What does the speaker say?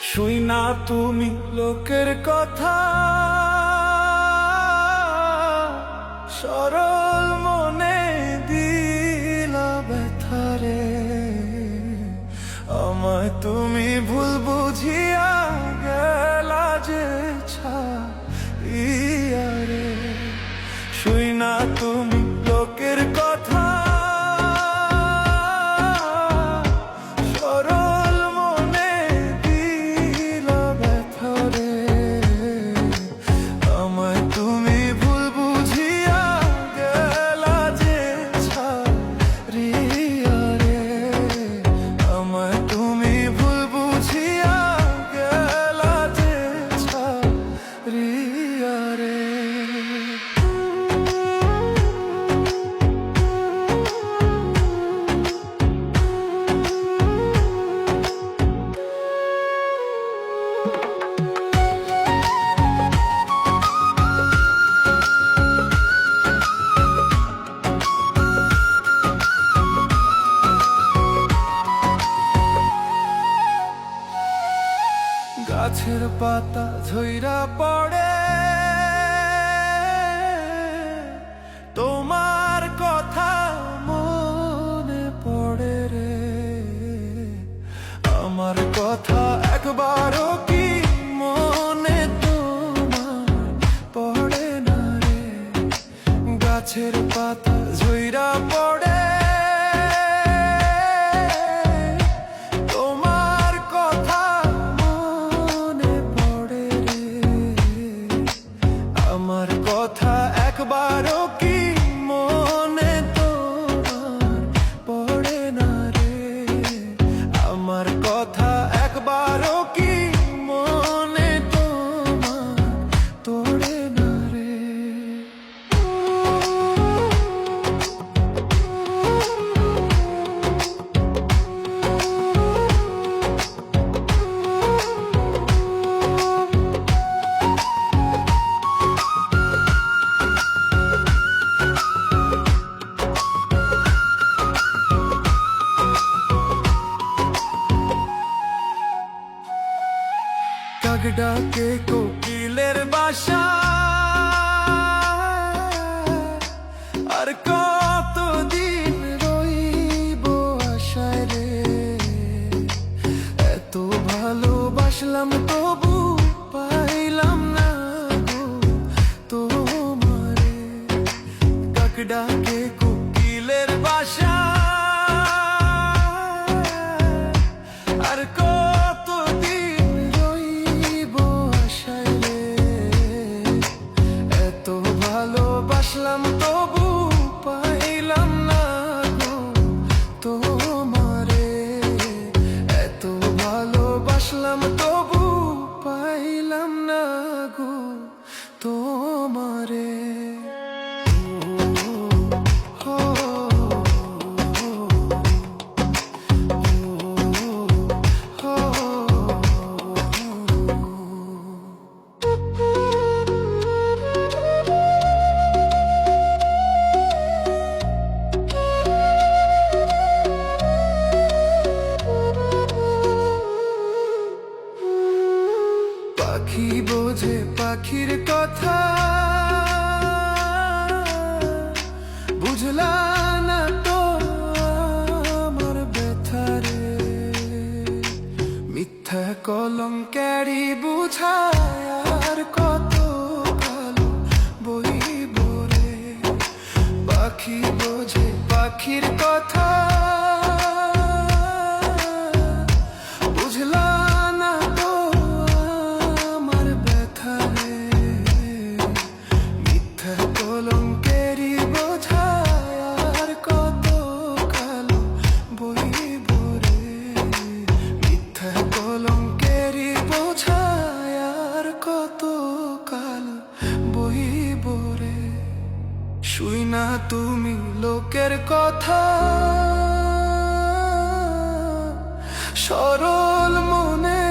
শুই না তুমি লোকের কথা, সরল মনে দিলা ব্যথারে। আমায় তুমি ভুল বুঝিয়া গেলা যে ছাইয়া রে। শুই না তুমি লোকের কথা, সরল মনে দিলা ব্যথারে। আমায় তুমি ভুল বুঝিয়া গেলা যে ছাইয়া রে। আমায় তুমি ভুল বুঝিয়া গেলা যে ছাইয়া রে। গাছের পাতা ঝইরা পড়ে, তোমার কথা মনে পড়ে রে। আমার কথা একবারও কি মনে তোমার পড়ে না রে। গাছের পাতা ঝইরা পড়ে, আমার কথা একবারও কি মনে তোমার পড়ে না রে। আমার কথা একবারও কি মনে তোমার পড়ে না রে। কাক ডাকে কোকিলের বাসা, আর কতদিন রইব আশায় রে। এত ভালোবাসলাম তবু পাইলাম না গো তোমারে। কাক ডাকে কোকিলের বাসা, আর কতদিন রইব আশায় রে। এত ভালোবাসলাম তবু পাইলাম না গো তোমারে। এত ভালোবাসলাম তবু পাইলাম না গো তোমারে। পাখি বোঝে পাখির কথা, বুঝলা না তো আমার ব্যথা রে। মিথ্যা কলঙ্কেরই বুঝায় আর কত কালো বইব রে। পাখি বোঝে পাখির কথা, বুঝলা না তো আমার ব্যথা রে। মিথ্যা কলঙ্কেরই বোঝায় আর কত কালো বইব রে। মিথ্যা কলঙ্কেরই বোঝায় আর কত কালো বইব রে। শুই না তুমি লোকের কথা, সরল মনে